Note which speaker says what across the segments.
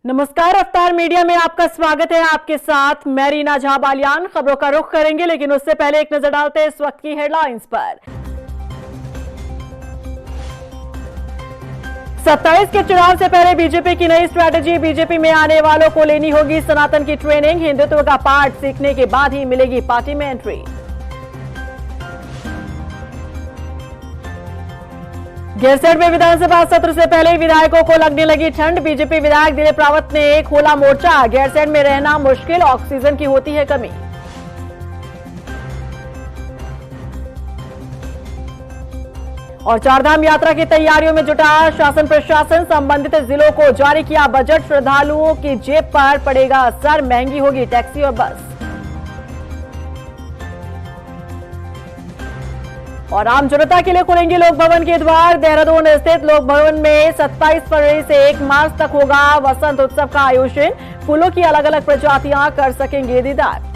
Speaker 1: नमस्कार, रफ्तार मीडिया में आपका स्वागत है। आपके साथ मैं रीना झा बालियान। खबरों का रुख करेंगे, लेकिन उससे पहले एक नजर डालते हैं इस वक्त की हेडलाइंस पर। 27 के चुनाव से पहले बीजेपी की नई स्ट्रैटेजी। बीजेपी में आने वालों को लेनी होगी सनातन की ट्रेनिंग। हिंदुत्व का पाठ सीखने के बाद ही मिलेगी पार्टी में एंट्री। गैरसैंण में विधानसभा सत्र से पहले विधायकों को लगने लगी ठंड। बीजेपी विधायक दिलीप रावत ने खोला मोर्चा। गैरसैंण में रहना मुश्किल, ऑक्सीजन की होती है कमी। और चारधाम यात्रा की तैयारियों में जुटा शासन प्रशासन। संबंधित जिलों को जारी किया बजट। श्रद्धालुओं की जेब पर पड़ेगा असर, महंगी होगी टैक्सी और बस। और आम जनता के लिए खुलेंगे लोक भवन के द्वार। देहरादून स्थित लोक भवन में 27 फरवरी से 1 मार्च तक होगा वसंत उत्सव का आयोजन। फूलों की अलग अलग प्रजातियां कर सकेंगे दीदार।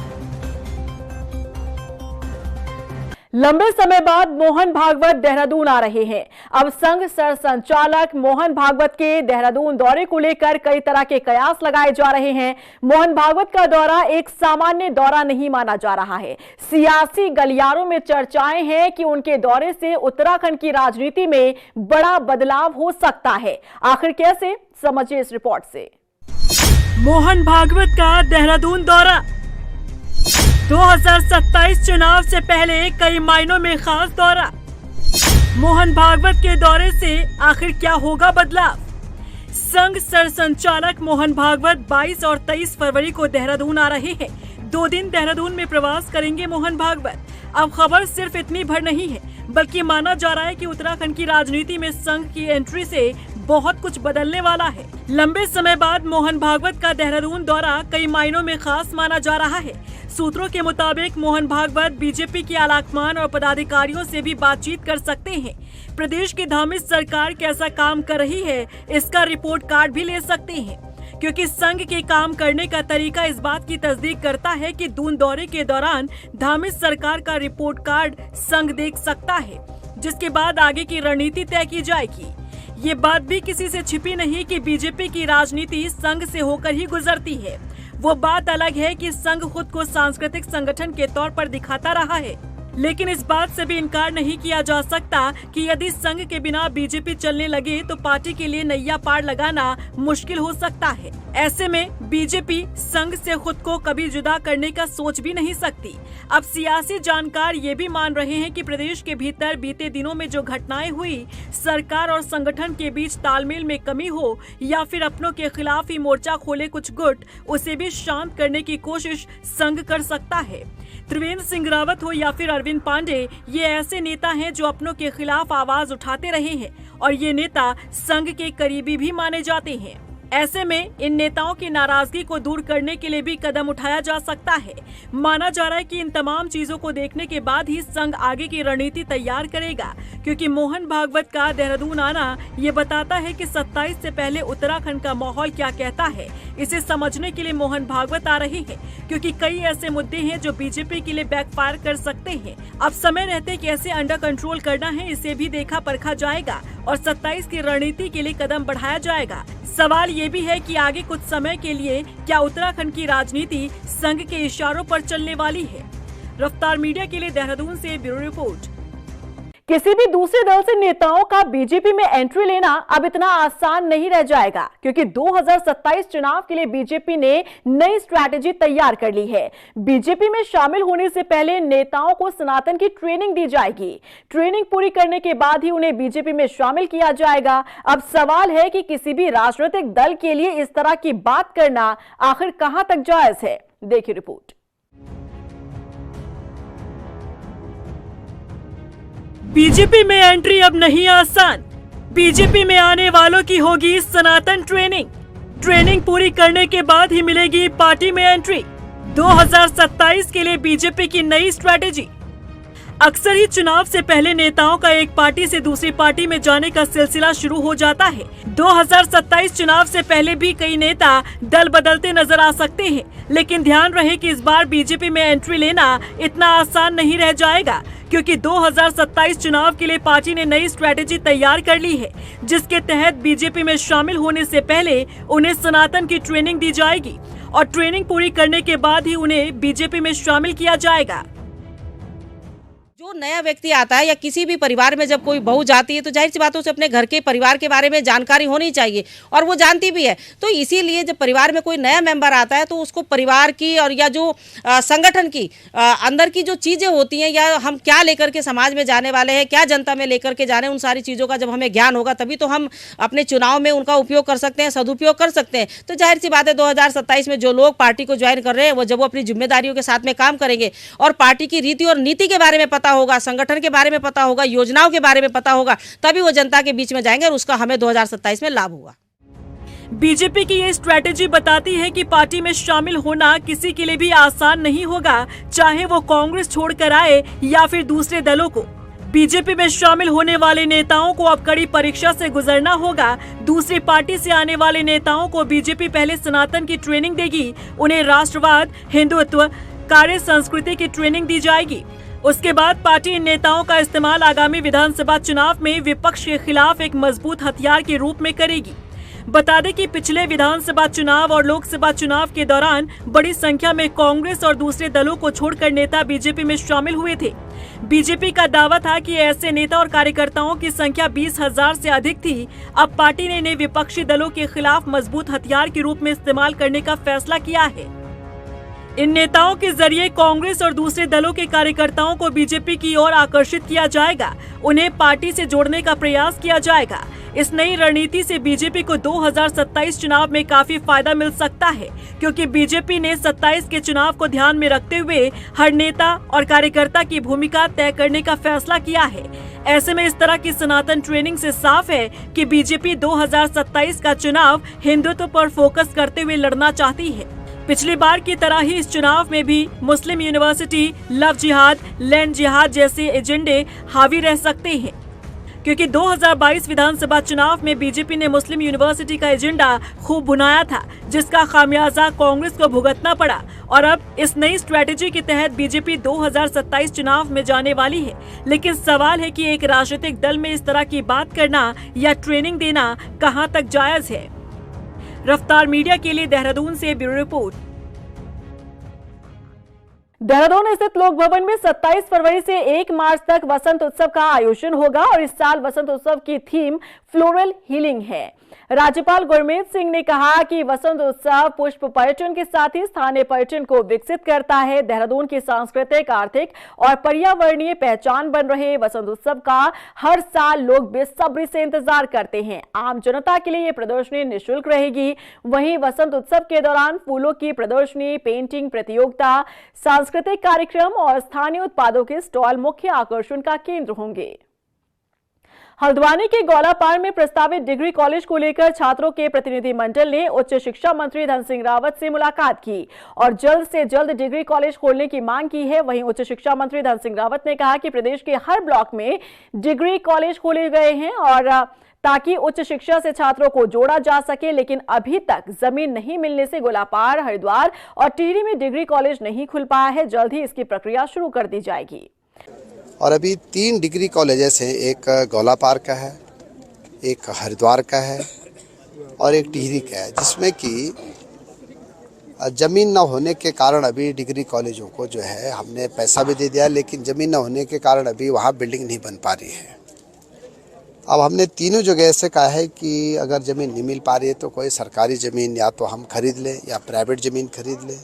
Speaker 1: लंबे समय बाद मोहन भागवत देहरादून आ रहे हैं। अब संघ सर संचालक मोहन भागवत के देहरादून दौरे को लेकर कई तरह के कयास लगाए जा रहे हैं। मोहन भागवत का दौरा एक सामान्य दौरा नहीं माना जा रहा है। सियासी गलियारों में चर्चाएं हैं कि उनके दौरे से उत्तराखंड की राजनीति में बड़ा बदलाव हो सकता है। आखिर कैसे, समझिए इस रिपोर्ट से।
Speaker 2: मोहन भागवत का देहरादून दौरा 2027 चुनाव से पहले कई मायनों में खास दौरा। मोहन भागवत के दौरे से आखिर क्या होगा बदलाव? संघ सर संचालक मोहन भागवत 22 और 23 फरवरी को देहरादून आ रहे हैं। 2 दिन देहरादून में प्रवास करेंगे मोहन भागवत। अब खबर सिर्फ इतनी भर नहीं है, बल्कि माना जा रहा है कि उत्तराखंड की राजनीति में संघ की एंट्री से बहुत कुछ बदलने वाला है। लंबे समय बाद मोहन भागवत का देहरादून दौरा कई मायनों में खास माना जा रहा है। सूत्रों के मुताबिक मोहन भागवत बीजेपी के आलाकमान और पदाधिकारियों से भी बातचीत कर सकते हैं। प्रदेश की धामित सरकार कैसा काम कर रही है, इसका रिपोर्ट कार्ड भी ले सकते हैं, क्योंकि संघ के काम करने का तरीका इस बात की तस्दीक करता है कि दून दौरे के दौरान धामित सरकार का रिपोर्ट कार्ड संघ देख सकता है, जिसके बाद आगे की रणनीति तय की जाएगी। ये बात भी किसी से छिपी नहीं कि बीजेपी की राजनीति संघ से होकर ही गुजरती है। वो बात अलग है कि संघ खुद को सांस्कृतिक संगठन के तौर पर दिखाता रहा है, लेकिन इस बात से भी इनकार नहीं किया जा सकता कि यदि संघ के बिना बीजेपी चलने लगे तो पार्टी के लिए नैया पार लगाना मुश्किल हो सकता है। ऐसे में बीजेपी संघ से खुद को कभी जुदा करने का सोच भी नहीं सकती। अब सियासी जानकार ये भी मान रहे हैं कि प्रदेश के भीतर बीते दिनों में जो घटनाएं हुई, सरकार और संगठन के बीच तालमेल में कमी हो या फिर अपनों के खिलाफ ही मोर्चा खोले कुछ गुट, उसे भी शांत करने की कोशिश संघ कर सकता है। त्रिवेंद्र सिंह रावत हो या फिर अरविंद पांडे, ये ऐसे नेता हैं जो अपनों के खिलाफ आवाज उठाते रहे हैं और ये नेता संघ के करीबी भी माने जाते हैं। ऐसे में इन नेताओं की नाराजगी को दूर करने के लिए भी कदम उठाया जा सकता है। माना जा रहा है कि इन तमाम चीजों को देखने के बाद ही संघ आगे की रणनीति तैयार करेगा, क्योंकि मोहन भागवत का देहरादून आना ये बताता है कि 27 से पहले उत्तराखंड का माहौल क्या कहता है। इसे समझने के लिए मोहन भागवत आ रहे हैं, क्योंकि कई ऐसे मुद्दे हैं जो बीजेपी के लिए बैकफायर कर सकते हैं। अब समय रहते कैसे अंडर कंट्रोल करना है, इसे भी देखा परखा जाएगा और 27 की रणनीति के लिए कदम बढ़ाया जाएगा। सवाल ये भी है कि आगे कुछ समय के लिए क्या उत्तराखंड की राजनीति संघ के इशारों पर चलने वाली है। रफ्तार मीडिया के लिए देहरादून से ब्यूरो रिपोर्ट।
Speaker 1: किसी भी दूसरे दल से नेताओं का बीजेपी में एंट्री लेना अब इतना आसान नहीं रह जाएगा, क्योंकि 2027 चुनाव के लिए बीजेपी ने नई स्ट्रैटेजी तैयार कर ली है। बीजेपी में शामिल होने से पहले नेताओं को सनातन की ट्रेनिंग दी जाएगी। ट्रेनिंग पूरी करने के बाद ही उन्हें बीजेपी में शामिल किया जाएगा। अब सवाल है कि किसी भी राजनीतिक दल के लिए इस तरह की बात करना आखिर कहां तक जायज है। देखिए रिपोर्ट।
Speaker 2: बीजेपी में एंट्री अब नहीं आसान। बीजेपी में आने वालों की होगी सनातन ट्रेनिंग। ट्रेनिंग पूरी करने के बाद ही मिलेगी पार्टी में एंट्री। 2027 के लिए बीजेपी की नई स्ट्रैटेजी। अक्सर ही चुनाव से पहले नेताओं का एक पार्टी से दूसरी पार्टी में जाने का सिलसिला शुरू हो जाता है। 2027 चुनाव से पहले भी कई नेता दल बदलते नजर आ सकते हैं, लेकिन ध्यान रहे कि इस बार बीजेपी में एंट्री लेना इतना आसान नहीं रह जाएगा, क्योंकि 2027 चुनाव के लिए पार्टी ने नई स्ट्रैटेजी तैयार कर ली है, जिसके तहत बीजेपी में शामिल होने से पहले उन्हें सनातन की ट्रेनिंग दी जाएगी और ट्रेनिंग पूरी करने के बाद ही उन्हें बीजेपी में शामिल किया जाएगा।
Speaker 3: जो नया व्यक्ति आता है या किसी भी परिवार में जब कोई बहू जाती है तो जाहिर सी बात है उसे अपने घर के परिवार के बारे में जानकारी होनी चाहिए, और वो जानती भी है। तो इसीलिए जब परिवार में कोई नया मेंबर आता है तो उसको परिवार की और या जो संगठन की अंदर की जो चीज़ें होती हैं, या हम क्या लेकर के समाज में जाने वाले हैं, क्या जनता में लेकर के जाने, उन सारी चीज़ों का जब हमें ज्ञान होगा तभी तो हम अपने चुनाव में उनका उपयोग कर सकते हैं, सदुपयोग कर सकते हैं। तो जाहिर सी बात है 2027 में जो लोग पार्टी को ज्वाइन कर रहे हैं वो जब वो अपनी जिम्मेदारियों के साथ में काम करेंगे और पार्टी की रीति और नीति के बारे में पता होगा, संगठन के बारे में पता होगा, योजनाओं के बारे में पता होगा, तभी वो जनता के बीच में जाएंगे और उसका हमें 2027 में लाभ होगा।
Speaker 2: बीजेपी की ये स्ट्रैटेजी बताती है कि पार्टी में शामिल होना किसी के लिए भी आसान नहीं होगा, चाहे वो कांग्रेस छोड़कर आए या फिर दूसरे दलों को। बीजेपी में शामिल होने वाले नेताओं को अब कड़ी परीक्षा से गुजरना होगा। दूसरी पार्टी से आने वाले नेताओं को बीजेपी पहले सनातन की ट्रेनिंग देगी, उन्हें राष्ट्रवाद, हिंदुत्व, कार्य संस्कृति की ट्रेनिंग दी जाएगी। उसके बाद पार्टी इन नेताओं का इस्तेमाल आगामी विधानसभा चुनाव में विपक्ष के खिलाफ एक मजबूत हथियार के रूप में करेगी। बता दें कि पिछले विधानसभा चुनाव और लोकसभा चुनाव के दौरान बड़ी संख्या में कांग्रेस और दूसरे दलों को छोड़कर नेता बीजेपी में शामिल हुए थे। बीजेपी का दावा था कि ऐसे नेता और कार्यकर्ताओं की संख्या 20,000 से अधिक थी। अब पार्टी ने इन्हें विपक्षी दलों के खिलाफ मजबूत हथियार के रूप में इस्तेमाल करने का फैसला किया है। इन नेताओं के जरिए कांग्रेस और दूसरे दलों के कार्यकर्ताओं को बीजेपी की ओर आकर्षित किया जाएगा, उन्हें पार्टी से जोड़ने का प्रयास किया जाएगा। इस नई रणनीति से बीजेपी को 2027 चुनाव में काफी फायदा मिल सकता है, क्योंकि बीजेपी ने 27 के चुनाव को ध्यान में रखते हुए हर नेता और कार्यकर्ता की भूमिका तय करने का फैसला किया है। ऐसे में इस तरह की सनातन ट्रेनिंग से साफ है कि बीजेपी 2027 का चुनाव हिंदुत्व पर फोकस करते हुए लड़ना चाहती है। पिछली बार की तरह ही इस चुनाव में भी मुस्लिम यूनिवर्सिटी, लव जिहाद, लैंड जिहाद जैसे एजेंडे हावी रह सकते हैं, क्योंकि 2022 विधानसभा चुनाव में बीजेपी ने मुस्लिम यूनिवर्सिटी का एजेंडा खूब बुनाया था, जिसका खामियाजा कांग्रेस को भुगतना पड़ा। और अब इस नई स्ट्रैटेजी के तहत बीजेपी 2027 चुनाव में जाने वाली है। लेकिन सवाल है कि एक राजनीतिक दल में इस तरह की बात करना या ट्रेनिंग देना कहां तक जायज है। रफ्तार मीडिया के लिए देहरादून से ब्यूरो रिपोर्ट।
Speaker 1: देहरादून स्थित लोक भवन में 27 फरवरी से 1 मार्च तक वसंत उत्सव का आयोजन होगा और इस साल वसंत उत्सव की थीम फ्लोरल हीलिंग है। राज्यपाल गुरमीत सिंह ने कहा कि वसंत उत्सव पुष्प पर्यटन के साथ ही स्थानीय पर्यटन को विकसित करता है। देहरादून की सांस्कृतिक, आर्थिक और पर्यावरणीय पहचान बन रहे वसंत उत्सव का हर साल लोग बेसब्री से इंतजार करते हैं। आम जनता के लिए ये प्रदर्शनी निःशुल्क रहेगी। वहीं वसंत उत्सव के दौरान फूलों की प्रदर्शनी, पेंटिंग प्रतियोगिता, सांस्कृतिक कार्यक्रम और स्थानीय उत्पादों के स्टॉल मुख्य आकर्षण का केंद्र होंगे। हल्द्वानी के गौलापार में प्रस्तावित डिग्री कॉलेज को लेकर छात्रों के प्रतिनिधिमंडल ने उच्च शिक्षा मंत्री धन सिंह रावत से मुलाकात की और जल्द से जल्द डिग्री कॉलेज खोलने की मांग की है। वहीं उच्च शिक्षा मंत्री धन सिंह रावत ने कहा कि प्रदेश के हर ब्लॉक में डिग्री कॉलेज खोले गए हैं और ताकि उच्च शिक्षा से छात्रों को जोड़ा जा सके, लेकिन अभी तक जमीन नहीं मिलने से गोलापार, हरिद्वार और टिहरी में डिग्री कॉलेज नहीं खुल पाया है। जल्द ही इसकी प्रक्रिया शुरू कर दी जाएगी।
Speaker 4: और अभी 3 डिग्री कॉलेजेस हैं, एक गौलापार का है, एक हरिद्वार का है और एक टिहरी का है, जिसमें कि ज़मीन न होने के कारण अभी डिग्री कॉलेजों को जो है हमने पैसा भी दे दिया, लेकिन ज़मीन न होने के कारण अभी वहाँ बिल्डिंग नहीं बन पा रही है। अब हमने तीनों जगह से कहा है कि अगर ज़मीन नहीं मिल पा रही है तो कोई सरकारी ज़मीन या तो हम खरीद लें या प्राइवेट ज़मीन खरीद लें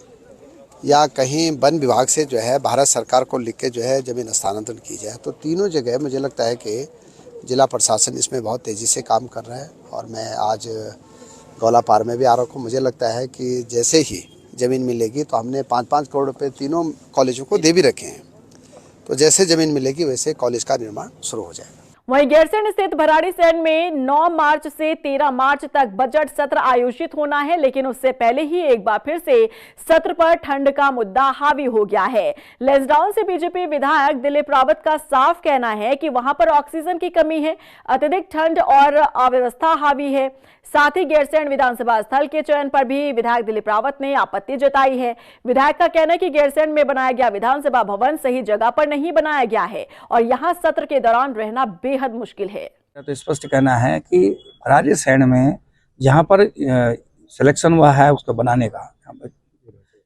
Speaker 4: या कहीं वन विभाग से जो है भारत सरकार को लिख के जो है ज़मीन स्थानांतरण की जाए। तो तीनों जगह मुझे लगता है कि जिला प्रशासन इसमें बहुत तेज़ी से काम कर रहा है और मैं आज गौलापार में भी आ रहा हूँ। मुझे लगता है कि जैसे ही ज़मीन मिलेगी तो हमने 5-5 करोड़ रुपये तीनों कॉलेजों को दे भी रखे हैं, तो जैसे ज़मीन मिलेगी वैसे कॉलेज का निर्माण शुरू हो जाएगा।
Speaker 1: वहीं गैरसैंण स्थित भराड़ीसैंण में 9 मार्च से 13 मार्च तक बजट सत्र आयोजित होना है, लेकिन उससे पहले ही एक बार फिर से सत्र पर ठंड का मुद्दा हावी हो गया है। लैंसडाउन से बीजेपी विधायक दिलीप रावत का साफ कहना है कि वहां पर ऑक्सीजन की कमी है, अत्यधिक ठंड और अव्यवस्था हावी है। साथ ही गैरसैंण विधानसभा स्थल के चयन पर भी विधायक दिलीप रावत ने आपत्ति जताई है। विधायक का कहना है कि गैरसैंण में बनाया गया विधानसभा भवन सही जगह पर नहीं बनाया गया है और यहां सत्र के दौरान रहना बेहद मुश्किल है।
Speaker 5: तो स्पष्ट कहना है कि भराड़ीसैंण में जहां पर सिलेक्शन हुआ है उसको बनाने का,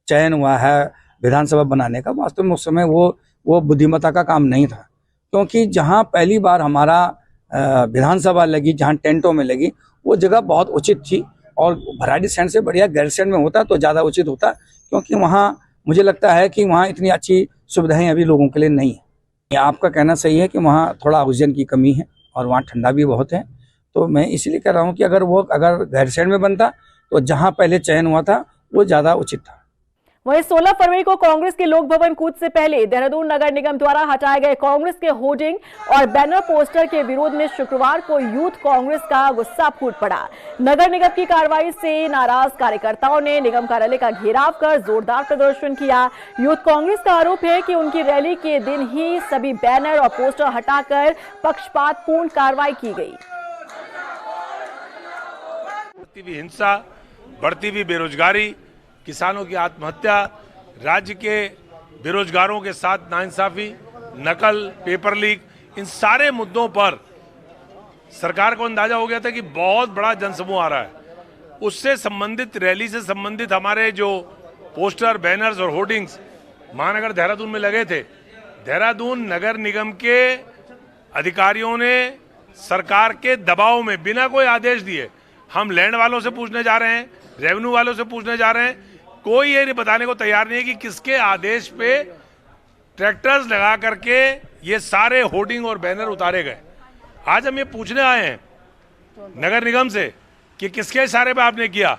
Speaker 5: चयन हुआ है विधानसभा बनाने का, वास्तव में उस समय वो बुद्धिमत्ता का काम नहीं था, क्योंकि जहां पहली बार हमारा विधानसभा लगी, जहां टेंटों में लगी, वो जगह बहुत उचित थी और भराड़ीसैंण से बढ़िया गैरसैंण में होता तो ज़्यादा उचित होता, क्योंकि वहाँ मुझे लगता है कि वहाँ इतनी अच्छी सुविधाएं अभी लोगों के लिए नहीं है। आपका कहना सही है कि वहाँ थोड़ा ऑक्सीजन की कमी है और वहाँ ठंडा भी बहुत है, तो मैं इसलिए कह रहा हूँ कि अगर गैरसैंण में बनता तो जहाँ पहले चयन हुआ था वो ज़्यादा उचित था।
Speaker 1: वहीं 16 फरवरी को कांग्रेस के लोक भवन कूच से पहले देहरादून नगर निगम द्वारा हटाए गए कांग्रेस के होर्डिंग और बैनर पोस्टर के विरोध में शुक्रवार को यूथ कांग्रेस का गुस्सा फूट पड़ा। नगर निगम की कार्रवाई से नाराज कार्यकर्ताओं ने निगम कार्यालय का घेराव कर जोरदार प्रदर्शन किया। यूथ कांग्रेस का आरोप है कि उनकी रैली के दिन ही सभी बैनर और पोस्टर हटाकर पक्षपातपूर्ण कार्रवाई की गई।
Speaker 6: बढ़ती हुई हिंसा, बढ़ती हुई बेरोजगारी, किसानों की आत्महत्या, राज्य के बेरोजगारों के साथ नाइंसाफी, नकल, पेपर लीक, इन सारे मुद्दों पर सरकार को अंदाजा हो गया था कि बहुत बड़ा जनसमूह आ रहा है। उससे संबंधित, रैली से संबंधित हमारे जो पोस्टर, बैनर्स और होर्डिंग्स महानगर देहरादून में लगे थे, देहरादून नगर निगम के अधिकारियों ने सरकार के दबाव में बिना कोई आदेश दिए, हम लैंड वालों से पूछने जा रहे हैं, रेवेन्यू वालों से पूछने जा रहे हैं, कोई ये बताने को तैयार नहीं है कि किसके आदेश पे ट्रैक्टर्स लगा करके ये सारे होर्डिंग और बैनर उतारे गए। आज हम ये पूछने आए हैं नगर निगम से कि किसके इशारे पे आपने किया।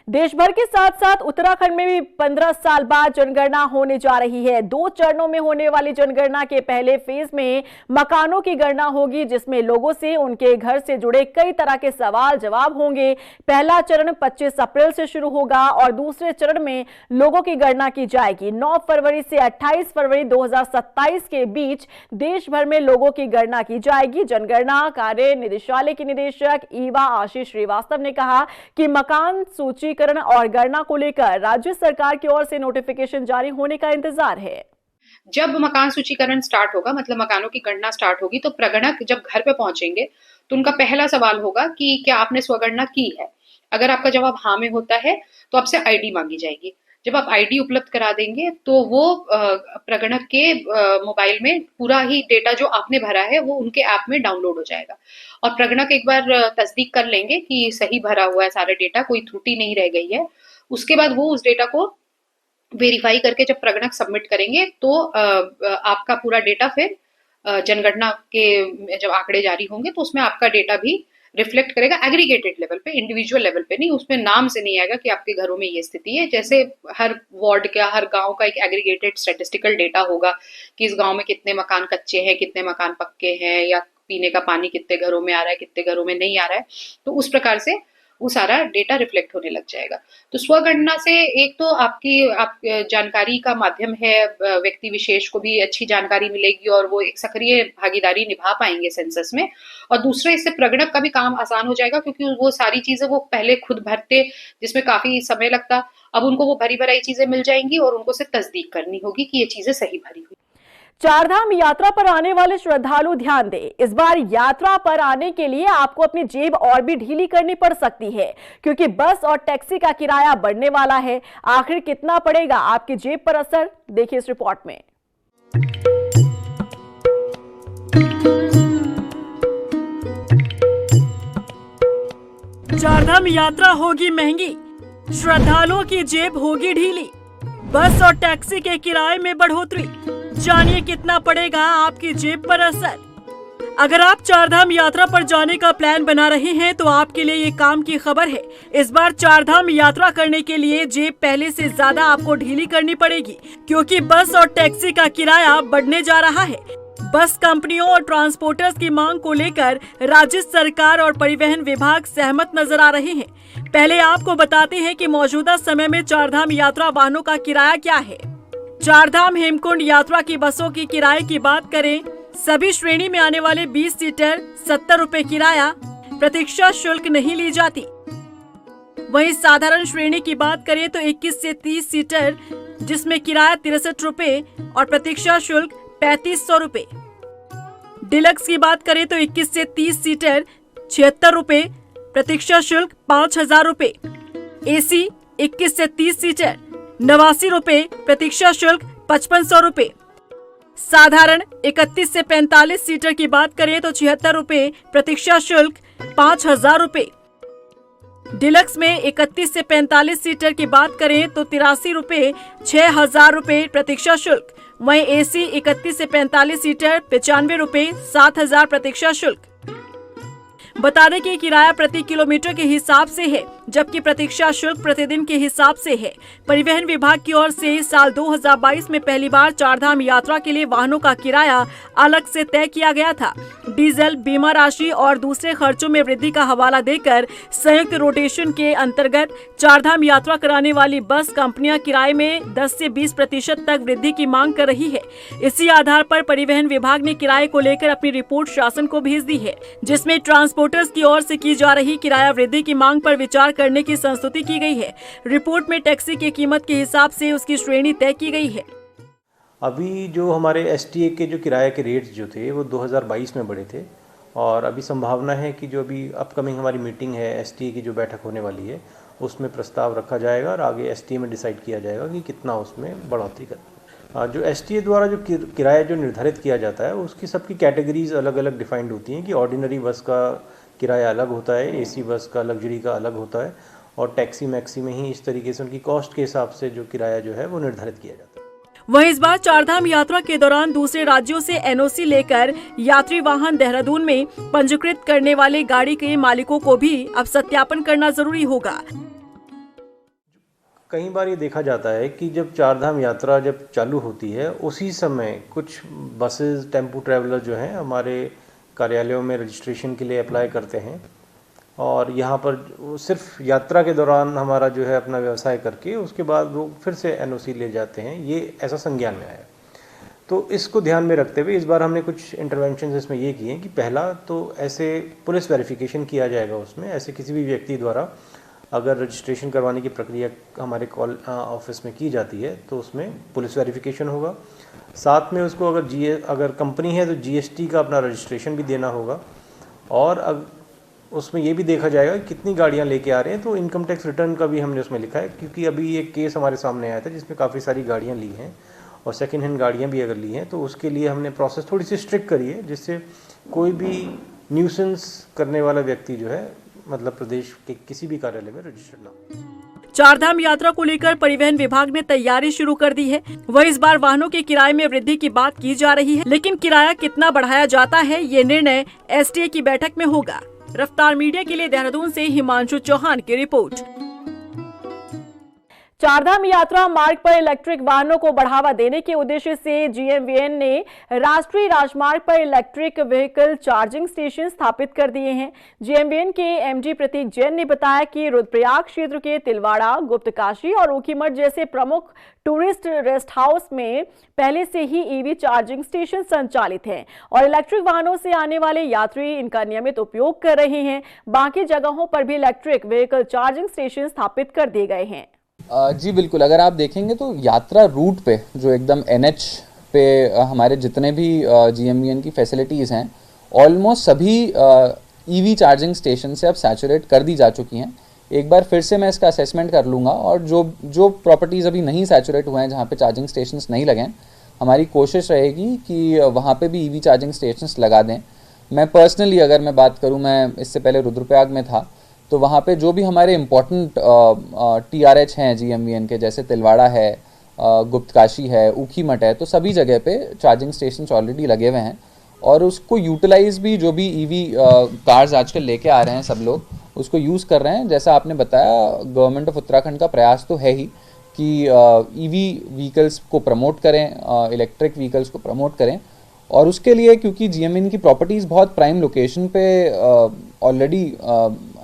Speaker 1: देश भर के साथ साथ उत्तराखंड में भी 15 साल बाद जनगणना होने जा रही है। 2 चरणों में होने वाली जनगणना के पहले फेज में मकानों की गणना होगी, जिसमें लोगों से उनके घर से जुड़े कई तरह के सवाल जवाब होंगे। पहला चरण 25 अप्रैल से शुरू होगा और दूसरे चरण में लोगों की गणना की जाएगी। 9 फरवरी से 28 फरवरी 2027 के बीच देश भर में लोगों की गणना की जाएगी। जनगणना कार्य निदेशालय के निदेशक ईवा आशीष श्रीवास्तव ने कहा कि मकान सूची और गणना को लेकर राज्य सरकार की ओर से नोटिफिकेशन जारी होने का इंतजार है।
Speaker 7: जब मकान सूचीकरण स्टार्ट होगा, मतलब मकानों की गणना स्टार्ट होगी, तो प्रगणक जब घर पे पहुंचेंगे तो उनका पहला सवाल होगा कि क्या आपने स्वगणना की है। अगर आपका जवाब हाँ में होता है तो आपसे आईडी मांगी जाएगी। जब आप आईडी उपलब्ध करा देंगे तो वो प्रगणक के मोबाइल में पूरा ही डेटा जो आपने भरा है वो उनके ऐप में डाउनलोड हो जाएगा और प्रगणक एक बार तस्दीक कर लेंगे कि सही भरा हुआ है सारा डेटा, कोई त्रुटि नहीं रह गई है। उसके बाद वो उस डेटा को वेरीफाई करके जब प्रगणक सबमिट करेंगे तो आपका पूरा डेटा फिर जनगणना के जब आंकड़े जारी होंगे तो उसमें आपका डेटा भी रिफ्लेक्ट करेगा एग्रीगेटेड लेवल पे, इंडिविजुअल लेवल पे नहीं। उसमें नाम से नहीं आएगा कि आपके घरों में ये स्थिति है। जैसे हर वार्ड का, हर गांव का एक एग्रीगेटेड स्टैटिस्टिकल डेटा होगा कि इस गांव में कितने मकान कच्चे हैं, कितने मकान पक्के हैं, या पीने का पानी कितने घरों में आ रहा है, कितने घरों में नहीं आ रहा है। तो उस प्रकार से वो सारा डेटा रिफ्लेक्ट होने लग जाएगा। तो स्वगणना से एक तो आपकी जानकारी का माध्यम है, व्यक्ति विशेष को भी अच्छी जानकारी मिलेगी और वो एक सक्रिय भागीदारी निभा पाएंगे सेंसस में। और दूसरा, इससे प्रगणक का भी काम आसान हो जाएगा, क्योंकि वो सारी चीजें वो पहले खुद भरते, जिसमें काफी समय लगता, अब उनको वो भरी भराई चीजें मिल जाएंगी और उनको सिर्फ तस्दीक करनी होगी कि ये चीजें सही भरी हुई।
Speaker 1: चारधाम यात्रा पर आने वाले श्रद्धालु ध्यान दें, इस बार यात्रा पर आने के लिए आपको अपनी जेब और भी ढीली करनी पड़ सकती है, क्योंकि बस और टैक्सी का किराया बढ़ने वाला है। आखिर कितना पड़ेगा आपकी जेब पर असर, देखिए इस रिपोर्ट में।
Speaker 2: चारधाम यात्रा होगी महंगी, श्रद्धालुओं की जेब होगी ढीली, बस और टैक्सी के किराए में बढ़ोतरी। जानिए कितना पड़ेगा आपकी जेब पर असर। अगर आप चारधाम यात्रा पर जाने का प्लान बना रहे हैं तो आपके लिए ये काम की खबर है। इस बार चारधाम यात्रा करने के लिए जेब पहले से ज्यादा आपको ढीली करनी पड़ेगी, क्योंकि बस और टैक्सी का किराया बढ़ने जा रहा है। बस कंपनियों और ट्रांसपोर्टर्स की मांग को लेकर राज्य सरकार और परिवहन विभाग सहमत नजर आ रहे हैं। पहले आपको बताते हैं कि मौजूदा समय में चारधाम यात्रा वाहनों का किराया क्या है। चारधाम हेमकुंड यात्रा की बसों की किराए की बात करें, सभी श्रेणी में आने वाले 20 सीटर 70 रुपए किराया, प्रतीक्षा शुल्क नहीं ली जाती। वहीं साधारण श्रेणी की बात करें तो 21 से 30 सीटर जिसमें किराया 63 रुपए और प्रतीक्षा शुल्क 3500 रुपए। डिलक्स की बात करें तो 21 से 30 सीटर 76 रुपए, प्रतीक्षा शुल्क 5000 रुपए। एसी 21 से 30 सीटर 89 रुपए, प्रतीक्षा शुल्क 5500 रुपए। साधारण 31 से 45 सीटर की बात करें तो 76 रुपए, प्रतीक्षा शुल्क 5000 रुपए। डिलक्स में 31 से 45 सीटर की बात करें तो 83 रुपए, 6000 रुपए प्रतीक्षा शुल्क। वहीं एसी 31 से 45 सीटर 95 रुपए, 7000 प्रतीक्षा शुल्क। बता दें कि किराया प्रति किलोमीटर के हिसाब से है, जबकि प्रतीक्षा शुल्क प्रतिदिन के हिसाब से है। परिवहन विभाग की ओर से साल 2022 में पहली बार चारधाम यात्रा के लिए वाहनों का किराया अलग से तय किया गया था। डीजल, बीमा राशि और दूसरे खर्चों में वृद्धि का हवाला देकर संयुक्त रोटेशन के अंतर्गत चारधाम यात्रा कराने वाली बस कंपनियां किराए में 10 से 20% तक वृद्धि की मांग कर रही है। इसी आधार पर परिवहन विभाग ने किराए को लेकर अपनी रिपोर्ट शासन को भेज दी है, जिसमें ट्रांसपोर्टर्स की ओर से की जा रही किराया वृद्धि की मांग पर विचार करने की संस्तुति की गई है। रिपोर्ट में टैक्सी की कीमत के हिसाब से उसकी श्रेणी तय की गई है।
Speaker 8: अभी जो हमारे एसटीए के जो किराए के रेट्स जो थे वो 2022 में बढ़े थे और अभी संभावना है कि जो अभी अपकमिंग हमारी मीटिंग है एसटीए की जो बैठक होने वाली है उसमें प्रस्ताव रखा जाएगा और आगे एसटीए में डिसाइड किया जाएगा कि कितना उसमें बढ़ोतरी कर। जो एसटीए द्वारा जो किराया जो निर्धारित किया जाता है उसकी सबकी कैटेगरीज अलग अलग डिफाइंड होती हैं कि ऑर्डिनरी बस का किराया अलग होता है, एसी बस का, लग्जरी का अलग होता है और टैक्सी मैक्सी में ही इस तरीके से उनकी कॉस्ट के हिसाब से जो किराया जो है वो निर्धारित किया जाता है।
Speaker 2: वहीं इस बार चारधाम यात्रा के दौरान दूसरे राज्यों से एनओसी लेकर यात्री वाहन देहरादून में पंजीकृत करने वाले गाड़ी के मालिकों को भी अब सत्यापन करना जरूरी होगा।
Speaker 8: कई बार ये देखा जाता है कि जब चारधाम यात्रा जब चालू होती है उसी समय कुछ बसेस, टेम्पो ट्रैवलर जो हैं हमारे कार्यालयों में रजिस्ट्रेशन के लिए अप्लाई करते हैं और यहाँ पर सिर्फ यात्रा के दौरान हमारा जो है अपना व्यवसाय करके उसके बाद वो फिर से एनओसी ले जाते हैं। ये ऐसा संज्ञान में आया। तो इसको ध्यान में रखते हुए इस बार हमने कुछ इंटरवेंशन इसमें ये किए हैं कि पहला तो ऐसे पुलिस वेरिफिकेशन किया जाएगा। उसमें ऐसे किसी भी व्यक्ति द्वारा अगर रजिस्ट्रेशन करवाने की प्रक्रिया हमारे कॉल ऑफिस में की जाती है तो उसमें पुलिस वेरिफिकेशन होगा। साथ में उसको अगर कंपनी है तो जीएसटी का अपना रजिस्ट्रेशन भी देना होगा और उसमें ये भी देखा जाएगा कि कितनी गाड़ियां लेके आ रहे हैं। तो इनकम टैक्स रिटर्न का भी हमने उसमें लिखा है, क्योंकि अभी एक केस हमारे सामने आया था जिसमें काफ़ी सारी गाड़ियां ली हैं और सेकेंड हैंड गाड़ियां भी अगर ली हैं तो उसके लिए हमने प्रोसेस थोड़ी सी स्ट्रिक्ट करी है, जिससे कोई भी न्यूसेंस करने वाला व्यक्ति जो है मतलब प्रदेश के किसी भी कार्यालय में रजिस्टर्ड ना हो।
Speaker 2: चारधाम यात्रा को लेकर परिवहन विभाग ने तैयारी शुरू कर दी है। वह इस बार वाहनों के किराए में वृद्धि की बात की जा रही है, लेकिन किराया कितना बढ़ाया जाता है ये निर्णय एसटीए की बैठक में होगा। रफ्तार मीडिया के लिए देहरादून से हिमांशु चौहान की रिपोर्ट।
Speaker 1: चारधाम यात्रा मार्ग पर इलेक्ट्रिक वाहनों को बढ़ावा देने के उद्देश्य से जीएमवीएन ने राष्ट्रीय राजमार्ग पर इलेक्ट्रिक व्हीकल चार्जिंग स्टेशन स्थापित कर दिए हैं। जीएमवीएन के एमडी प्रतीक जैन ने बताया कि रुद्रप्रयाग क्षेत्र के तिलवाड़ा, गुप्तकाशी और ऊखीमठ जैसे प्रमुख टूरिस्ट रेस्ट हाउस में पहले से ही ईवी चार्जिंग स्टेशन संचालित हैं और इलेक्ट्रिक वाहनों से आने वाले यात्री इनका नियमित उपयोग कर रहे हैं। बाकी जगहों पर भी इलेक्ट्रिक व्हीकल चार्जिंग स्टेशन स्थापित कर दिए गए हैं।
Speaker 9: जी बिल्कुल, अगर आप देखेंगे तो यात्रा रूट पे जो एकदम एनएच पे हमारे जितने भी जीएमवीएन की फैसिलिटीज़ हैं ऑलमोस्ट सभी ईवी चार्जिंग स्टेशन से अब सैचुरेट कर दी जा चुकी हैं। एक बार फिर से मैं इसका असेसमेंट कर लूँगा और जो प्रॉपर्टीज़ अभी नहीं सैचुरेट हुए हैं, जहाँ पे चार्जिंग स्टेशंस नहीं लगे हैं, हमारी कोशिश रहेगी कि वहाँ पे भी ईवी चार्जिंग स्टेशंस लगा दें। मैं पर्सनली अगर मैं बात करूँ, मैं इससे पहले रुद्रप्रयाग में था, तो वहाँ पे जो भी हमारे इम्पोर्टेंट टीआरएच हैं जीएमवीएन के, जैसे तिलवाड़ा है, गुप्तकाशी है, ऊखीमठ है, तो सभी जगह पे चार्जिंग स्टेशंस ऑलरेडी लगे हुए हैं और उसको यूटिलाइज भी जो भी ईवी कार्स आजकल लेके आ रहे हैं सब लोग उसको यूज़ कर रहे हैं। जैसा आपने बताया, गवर्नमेंट ऑफ उत्तराखंड का प्रयास तो है ही कि ईवी व्हीकल्स को प्रमोट करें, इलेक्ट्रिक व्हीकल्स को प्रमोट करें और उसके लिए क्योंकि GMN की प्रॉपर्टीज़ बहुत प्राइम लोकेशन पे ऑलरेडी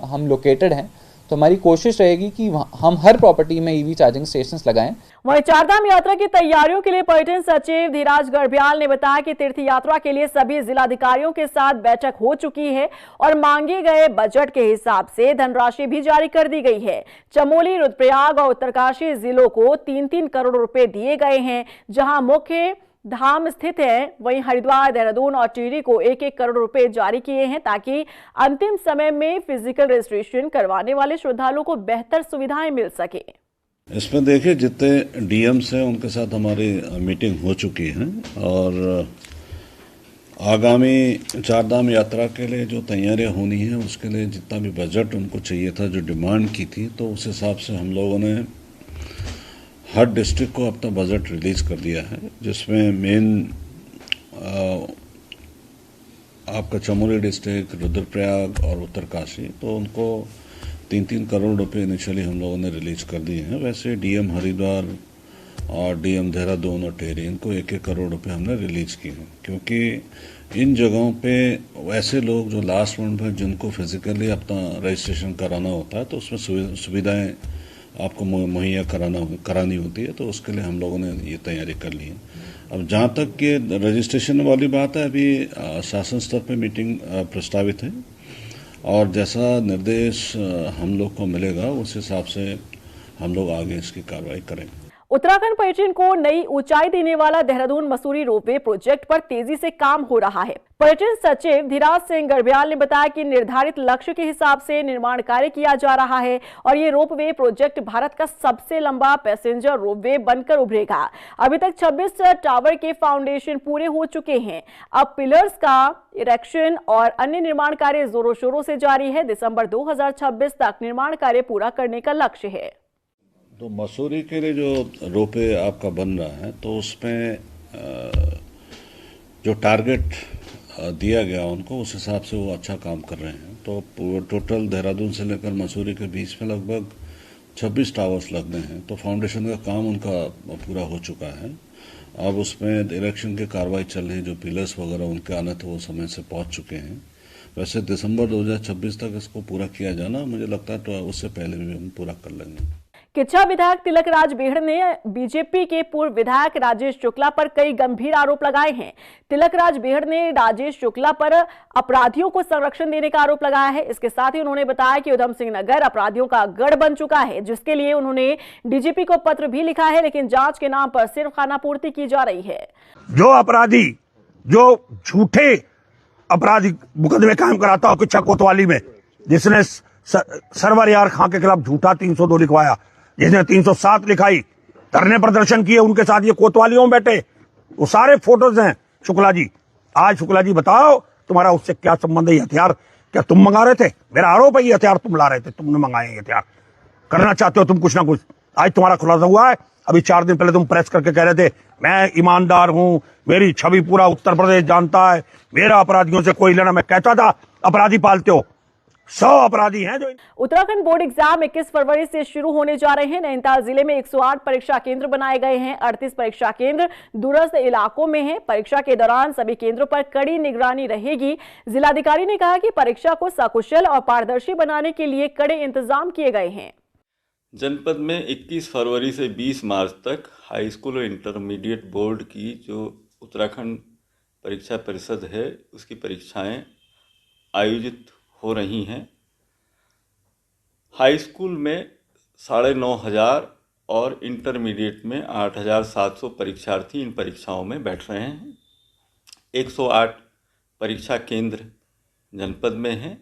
Speaker 9: हम लोकेटेड हैं, तो हमारी कोशिश रहेगी कि हम हर प्रॉपर्टी में EV चार्जिंग स्टेशंस लगाएं।
Speaker 1: वहीं चारधाम यात्रा की तैयारियों के लिए पर्यटन सचिव धीराज गर्ब्याल ने बताया कि तीर्थ यात्रा के लिए सभी जिलाधिकारियों के साथ बैठक हो चुकी है और मांगे गए बजट के हिसाब से धनराशि भी जारी कर दी गई है। चमोली, रुद्रप्रयाग और उत्तरकाशी जिलों को 3-3 करोड़ रुपए दिए गए हैं। जहां मुख्य धाम स्थित है, वहीं हरिद्वार, देहरादून और टिहरी को 1-1 करोड़ रुपए जारी किए हैं ताकि अंतिम समय में फिजिकल रजिस्ट्रेशन करवाने वाले श्रद्धालुओं को बेहतर सुविधाएं मिल सके।
Speaker 10: इसमें देखिए, जितने डीएम्स हैं उनके साथ हमारी मीटिंग हो चुकी है और आगामी चारधाम यात्रा के लिए जो तैयारियां होनी है उसके लिए जितना भी बजट उनको चाहिए था, जो डिमांड की थी, तो उस हिसाब से हम लोगों ने हर डिस्ट्रिक्ट को अपना बजट रिलीज कर दिया है, जिसमें मेन आपका चमोली डिस्ट्रिक्ट, रुद्रप्रयाग और उत्तरकाशी, तो उनको 3-3 करोड़ रुपए इनिशियली हम लोगों ने रिलीज कर दिए हैं। वैसे डीएम हरिद्वार और डीएम देहरादून और टिहरी, इनको 1-1 करोड़ रुपए हमने रिलीज किए हैं, क्योंकि इन जगहों पे वैसे लोग जो लास्ट मोमेंट पर जिनको फिजिकली अपना रजिस्ट्रेशन कराना होता है, तो उसमें सुविधाएं आपको मुहैया करानी होती है, तो उसके लिए हम लोगों ने ये तैयारी कर ली है। अब जहाँ तक ये रजिस्ट्रेशन वाली बात है, अभी शासन स्तर पे मीटिंग प्रस्तावित है और जैसा निर्देश हम लोग को मिलेगा उस हिसाब से हम लोग आगे इसकी कार्रवाई करेंगे।
Speaker 1: उत्तराखंड पर्यटन को नई ऊंचाई देने वाला देहरादून मसूरी रोपवे प्रोजेक्ट पर तेजी से काम हो रहा है। पर्यटन सचिव धीराज सिंह गर्ब्याल ने बताया कि निर्धारित लक्ष्य के हिसाब से निर्माण कार्य किया जा रहा है और ये रोपवे प्रोजेक्ट भारत का सबसे लंबा पैसेंजर रोपवे बनकर उभरेगा। अभी तक 26 टावर के फाउंडेशन पूरे हो चुके हैं। अब पिलर्स का इरेक्शन और अन्य निर्माण कार्य जोरों शोरों से जारी है। दिसंबर 2026 तक निर्माण कार्य पूरा करने का लक्ष्य है।
Speaker 10: तो मसूरी के लिए जो रोपवे आपका बन रहा है, तो उसमें जो टारगेट दिया गया उनको, उस हिसाब से वो अच्छा काम कर रहे हैं। तो टोटल देहरादून से लेकर मसूरी के बीच में लगभग 26 टावर्स लगने हैं, तो फाउंडेशन का काम उनका पूरा हो चुका है। अब उसमें इलेक्शन की कार्रवाई चल रही है, जो पिलर्स वगैरह उनके आने थे वो समय से पहुंच चुके हैं। वैसे दिसंबर 2026 तक इसको पूरा किया जाना, मुझे लगता है तो उससे पहले भी हम पूरा कर लेंगे।
Speaker 1: किच्छा विधायक तिलक राज बेहड़ ने बीजेपी के पूर्व विधायक राजेश शुक्ला पर कई गंभीर आरोप लगाए हैं। तिलक राज बेहड़ ने राजेश शुक्ला पर अपराधियों को संरक्षण देने का आरोप लगाया है। इसके साथ ही उन्होंने बताया कि उधम सिंह नगर अपराधियों का गढ़ बन चुका है, जिसके लिए उन्होंने डीजीपी को पत्र भी लिखा है, लेकिन जांच के नाम पर सिर्फ खानापूर्ति की जा रही है।
Speaker 11: जो अपराधी, जो झूठे आपराधिक मुकदमे कायम कराता हो किच्छा कोतवाली में, जिसने सरवर यार खां के खिलाफ झूठा 302 लिखवाया, जिसने 307 लिखाई, धरने प्रदर्शन किए, उनके साथ ये कोतवालियों में बैठे, वो सारे फोटोज हैं। शुक्ला जी, आज शुक्ला जी बताओ तुम्हारा उससे क्या संबंध है? हथियार क्या तुम मंगा रहे थे? मेरा आरोप है ये हथियार तुम ला रहे थे, तुमने मंगाए ये हथियार, करना चाहते हो तुम कुछ ना कुछ। आज तुम्हारा खुलासा हुआ है। अभी 4 दिन पहले तुम प्रेस करके कह रहे थे मैं ईमानदार हूं, मेरी छवि पूरा उत्तर प्रदेश जानता है, मेरा अपराधियों से कोई लेना। मैं कहता था अपराधी पालते हो, 100 अपराधी हैं जो।
Speaker 1: उत्तराखंड बोर्ड एग्जाम 21 फरवरी से शुरू होने जा रहे हैं। नैनीताल जिले में 108 परीक्षा केंद्र बनाए गए हैं। 38 परीक्षा केंद्र दूरस्थ इलाकों में हैं। परीक्षा के दौरान सभी केंद्रों पर कड़ी निगरानी रहेगी। जिलाधिकारी ने कहा कि परीक्षा को सकुशल और पारदर्शी बनाने के लिए कड़े इंतजाम किए गए हैं।
Speaker 12: जनपद में 21 फरवरी से 20 मार्च तक हाई स्कूल और इंटरमीडिएट बोर्ड की जो उत्तराखंड परीक्षा परिषद है उसकी परीक्षाएं आयोजित हो रही हैं। हाई स्कूल में 9,500 और इंटरमीडिएट में 8,700 परीक्षार्थी इन परीक्षाओं में बैठ रहे हैं। 108 परीक्षा केंद्र जनपद में हैं।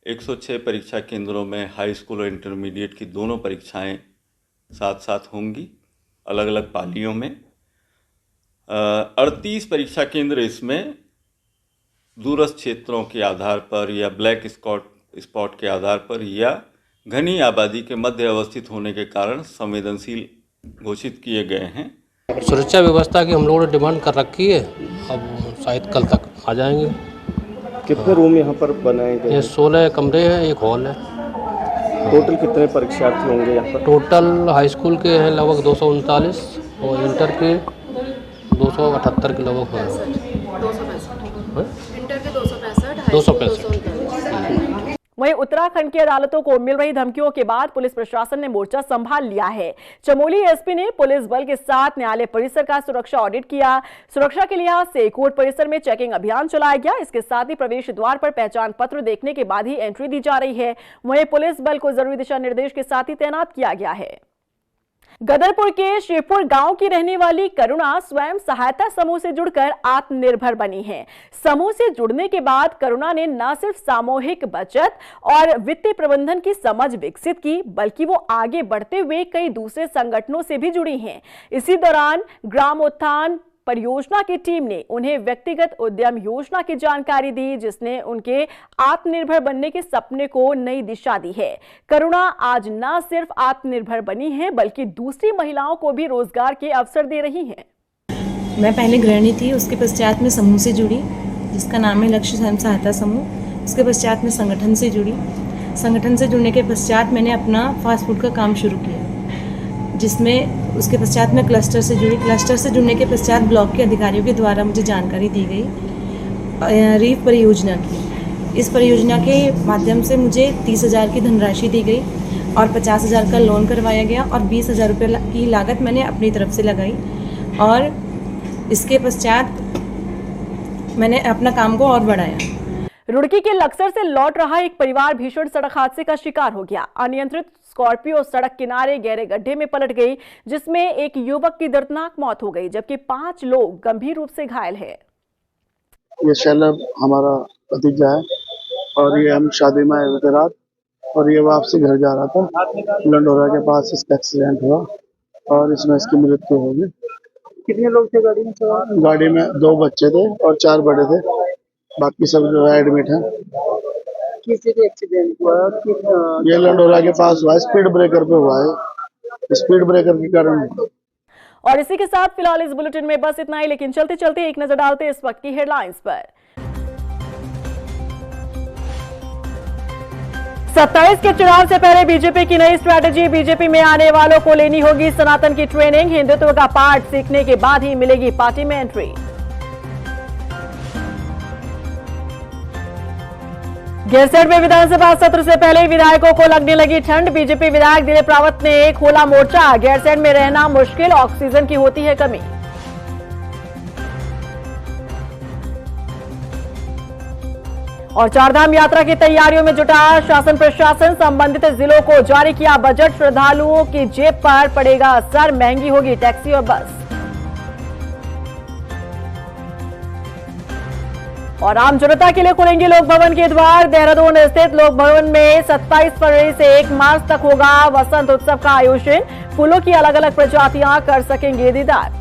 Speaker 12: 106 परीक्षा केंद्रों में हाई स्कूल और इंटरमीडिएट की दोनों परीक्षाएं साथ साथ होंगी, अलग अलग पालियों में। 38 परीक्षा केंद्र इसमें दूरस्थ क्षेत्रों के आधार पर या ब्लैक स्पॉट के आधार पर या घनी आबादी के मध्य अवस्थित होने के कारण संवेदनशील घोषित किए गए हैं।
Speaker 13: सुरक्षा व्यवस्था की हम लोगों ने डिमांड कर रखी है, अब शायद कल तक आ जाएंगे।
Speaker 8: कितने रूम यहाँ पर बनाए गए?
Speaker 13: ये 16 कमरे हैं, एक हॉल है।
Speaker 8: टोटल कितने परीक्षार्थी होंगे यहाँ पर?
Speaker 13: टोटल हाई स्कूल के हैं लगभग 239 और इंटर के 278 के लगभग होंगे।
Speaker 14: इंटर के 265,
Speaker 13: 265।
Speaker 1: वहीं उत्तराखंड की अदालतों को मिल रही धमकियों के बाद पुलिस प्रशासन ने मोर्चा संभाल लिया है। चमोली एसपी ने पुलिस बल के साथ न्यायालय परिसर का सुरक्षा ऑडिट किया। सुरक्षा के लिहाज से कोर्ट परिसर में चेकिंग अभियान चलाया गया। इसके साथ ही प्रवेश द्वार पर पहचान पत्र देखने के बाद ही एंट्री दी जा रही है। वहीं पुलिस बल को जरूरी दिशा निर्देश के साथ ही तैनात किया गया है। गदरपुर के शिवपुर गांव की रहने वाली करुणा स्वयं सहायता समूह से जुड़कर आत्मनिर्भर बनी है। समूह से जुड़ने के बाद करुणा ने न सिर्फ सामूहिक बचत और वित्तीय प्रबंधन की समझ विकसित की, बल्कि वो आगे बढ़ते हुए कई दूसरे संगठनों से भी जुड़ी हैं। इसी दौरान ग्रामोत्थान परियोजना की टीम ने उन्हें व्यक्तिगत उद्यम योजना की जानकारी दी, जिसने उनके आत्मनिर्भर बनने के सपने को नई दिशा दी है। करुणा आज न सिर्फ आत्मनिर्भर बनी है, बल्कि दूसरी महिलाओं को भी रोजगार के अवसर दे रही हैं।
Speaker 15: मैं पहले गृहिणी थी, उसके पश्चात में समूह से जुड़ी, जिसका नाम है लक्ष्य स्वयं सहायता समूह। उसके पश्चात में संगठन से जुड़ी। संगठन से जुड़ने के पश्चात मैंने अपना फास्ट फूड का काम शुरू किया, जिसमें उसके पश्चात में क्लस्टर से जुड़ी। क्लस्टर से जुड़ने के पश्चात ब्लॉक के अधिकारियों के द्वारा मुझे जानकारी दी गई रीफ परियोजना की। इस परियोजना के माध्यम से मुझे 30,000 की धनराशि दी गई और 50,000 का लोन करवाया गया और 20,000 रुपये की लागत मैंने अपनी तरफ से लगाई। और इसके पश्चात मैंने अपना काम को और बढ़ाया।
Speaker 1: रुड़की के लक्सर से लौट रहा एक परिवार भीषण सड़क हादसे का शिकार हो गया। अनियंत्रित स्कॉर्पियो सड़क किनारे गहरे गड्ढे में पलट गई, जिसमें एक युवक की दर्दनाक मौत हो गई, जबकि 5 लोग गंभीर रूप से घायल हैं।
Speaker 16: ये शैलब हमारा भतीजा है और ये हम शादी में आए थे रात, और ये वापसी घर जा रहा था। लंडोरा के पास इसका एक्सीडेंट हुआ और इसमें इसकी मृत्यु हो गई। कितने लोग थे गाड़ी में सवार? गाड़ी में 2 बच्चे थे और 4 बड़े थे, बाकी सब जो है एडमिट है। किस जगह एक्सीडेंट हुआ? ये लंडोरा के पास हुआ, स्पीड ब्रेकर पे हुआ है, स्पीड ब्रेकर के कारण।
Speaker 1: और इसी के साथ फिलहाल इस बुलेटिन में बस इतना ही, लेकिन चलते चलते एक नजर डालते इस वक्त की हेडलाइंस पर। 27 के चुनाव से पहले बीजेपी की नई स्ट्रैटेजी। बीजेपी में आने वालों को लेनी होगी सनातन की ट्रेनिंग। हिंदुत्व का पाठ सीखने के बाद ही मिलेगी पार्टी में एंट्री। गैरसैंण में विधानसभा सत्र से पहले विधायकों को लगने लगी ठंड। बीजेपी विधायक दिलीप रावत ने खोला मोर्चा। गैरसैंण में रहना मुश्किल, ऑक्सीजन की होती है कमी। और चारधाम यात्रा की तैयारियों में जुटा शासन प्रशासन। संबंधित जिलों को जारी किया बजट। श्रद्धालुओं की जेब पर पड़ेगा असर, महंगी होगी टैक्सी और बस। और आम जनता के लिए खुलेंगे लोक भवन के द्वार। देहरादून स्थित लोक भवन में 27 फरवरी से 1 मार्च तक होगा वसंत उत्सव का आयोजन। फूलों की अलग अलग प्रजातियां कर सकेंगे दीदार।